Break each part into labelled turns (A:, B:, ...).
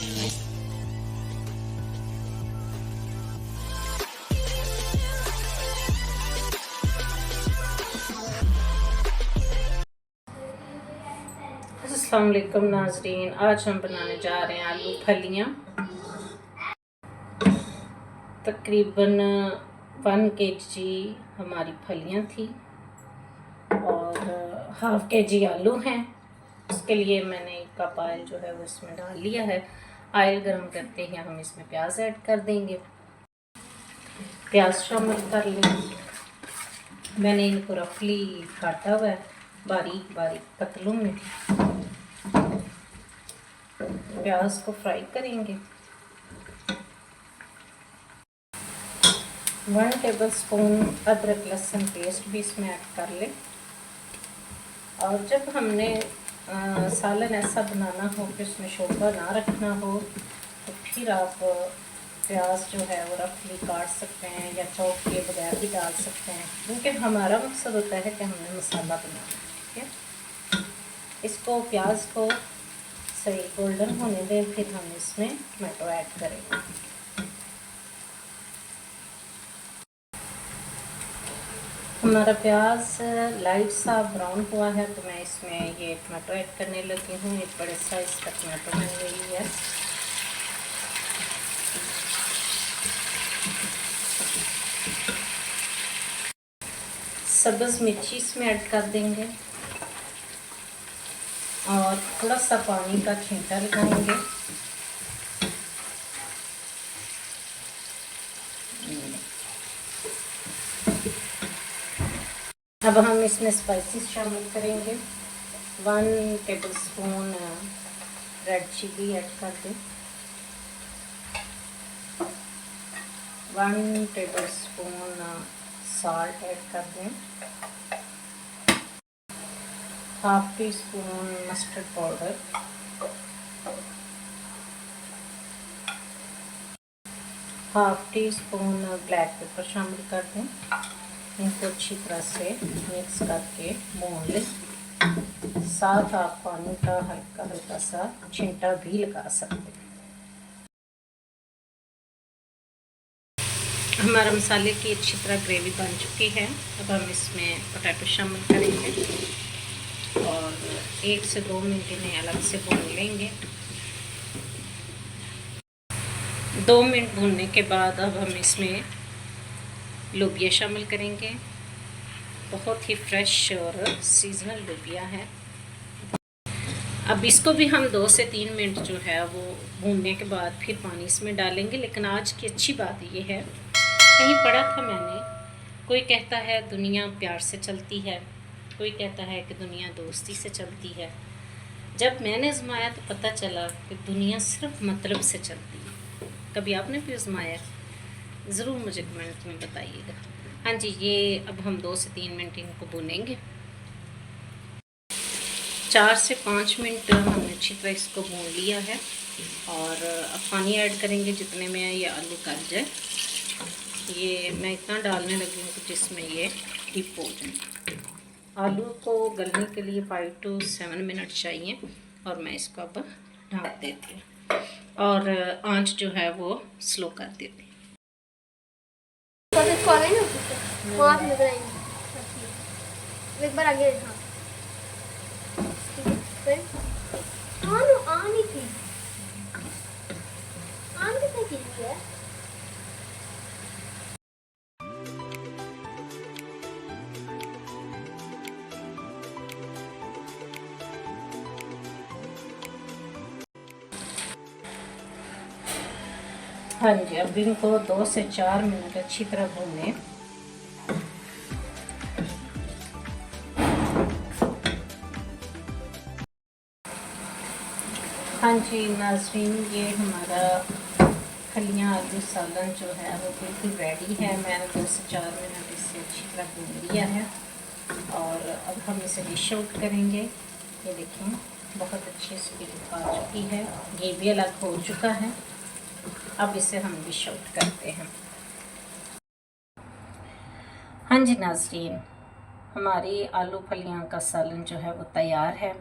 A: अस्सलाम वालेकुम नाज़रीन, आज हम बनाने जा रहे हैं आलू फलियाँ। तकरीबन 1 kg हमारी फलियाँ थी और ½ kg आलू हैं। उसके लिए मैंने 1 कप ऑयल जो है वो इसमें डाल लिया है। ऑयल गर्म करते ही हम इसमें प्याज ऐड कर देंगे। प्याज शामिल कर लेंगे। मैंने इनको रफली काटा हुआ है, बारीक बारीक पतलों में। प्याज को फ्राई करेंगे। 1 टेबलस्पून अदरक लहसुन पेस्ट भी इसमें ऐड कर लें। और जब हमने सालन ऐसा बनाना हो कि उसमें शोरबा ना रखना हो, तो फिर आप प्याज जो है वो रफली काट सकते हैं या चॉप के बगैर भी डाल सकते हैं, क्योंकि हमारा मकसद होता है कि हमने मसाला बनाना है। ठीक है, इसको प्याज को सही गोल्डन होने दें, फिर हम इसमें टमाटो ऐड करेंगे। हमारा प्याज लाइट सा ब्राउन हुआ है तो मैं इसमें ये टमाटो ऐड करने लगी हूँ। एक बड़े साइज़ का टमाटो मैंने ली है। सब्ज़ मिर्ची इसमें ऐड कर देंगे और थोड़ा सा पानी का छींटा लगाएंगे। अब हम इसमें स्पाइसेस शामिल करेंगे। 1 टेबलस्पून रेड चिली ऐड कर दें। 1 टेबलस्पून साल्ट ऐड कर दें। ½ teaspoon mustard powder, 1/2 teaspoon black pepper शामिल कर दें। इनको अच्छी तरह से मिक्स करके भून लें। साथ आप पानी का हल्का हल्का सा छिंटा भी लगा सकते हैं। हमारा मसाले की अच्छी तरह ग्रेवी बन चुकी है। अब हम इसमें पोटैटो शामिल करेंगे और 1 से 2 मिनट इन्हें अलग से भून लेंगे। 2 मिनट भूनने के बाद अब हम इसमें लोबिया शामिल करेंगे। बहुत ही फ्रेश और सीजनल लोबिया है। अब इसको भी हम 2 से 3 मिनट जो है वो भूनने के बाद फिर पानी इसमें डालेंगे। लेकिन आज की अच्छी बात ये है, कहीं पढ़ा था मैंने, कोई कहता है दुनिया प्यार से चलती है, कोई कहता है कि दुनिया दोस्ती से चलती है। जब मैंने आजमाया तो पता चला कि दुनिया सिर्फ मतलब से चलती है। कभी आपने भी आजमाया? ज़रूर मुझे कमेंट में बताइएगा। हाँ जी, ये अब हम 2 से 3 मिनट इनको भूनेंगे। 4 से 5 मिनट हमने अच्छी तरह इसको भून लिया है और अब पानी ऐड करेंगे जितने में ये आलू गल जाए। ये मैं इतना डालने लगी हूँ कि जिसमें ये डिप हो जाए। आलू को गलने के लिए 5 to 7 मिनट चाहिए और मैं इसको अब ढक देती हूँ और आंच जो है वो स्लो कर देती हूँ।
B: एक बार आगे आनी थी है।
A: हाँ जी, अब इनको 2 से 4 मिनट अच्छी तरह भूनें। हाँ जी नाज़रीन, ये हमारा फलियाँ आलू सालन जो है वो बिल्कुल रेडी है। मैंने 2 से 4 मिनट इसे अच्छी तरह भून लिया है और अब हम इसे डिश आउट करेंगे। ये देखें, बहुत अच्छी इसकी लुक आ चुकी है, ये भी अलग हो चुका है। अब इसे हम डिश आउट करते हैं। हाँ जी नाज़रीन, हमारी आलू फलियाँ का सालन जो है वो तैयार है।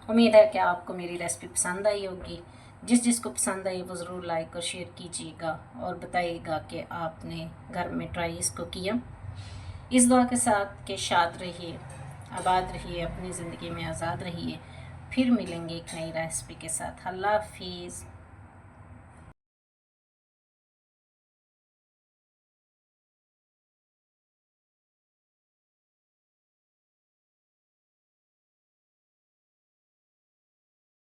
A: उम्मीद है कि आपको मेरी रेसिपी पसंद आई होगी। जिस जिसको पसंद आई वो ज़रूर लाइक और शेयर कीजिएगा और बताइएगा कि आपने घर में ट्राई इसको किया। इस दुआ के साथ कि शाद रहिए, आबाद रहिए, अपनी ज़िंदगी में आज़ाद रहिए। फिर मिलेंगे एक नई रेसिपी के साथ। अल्लाह हाफिज़।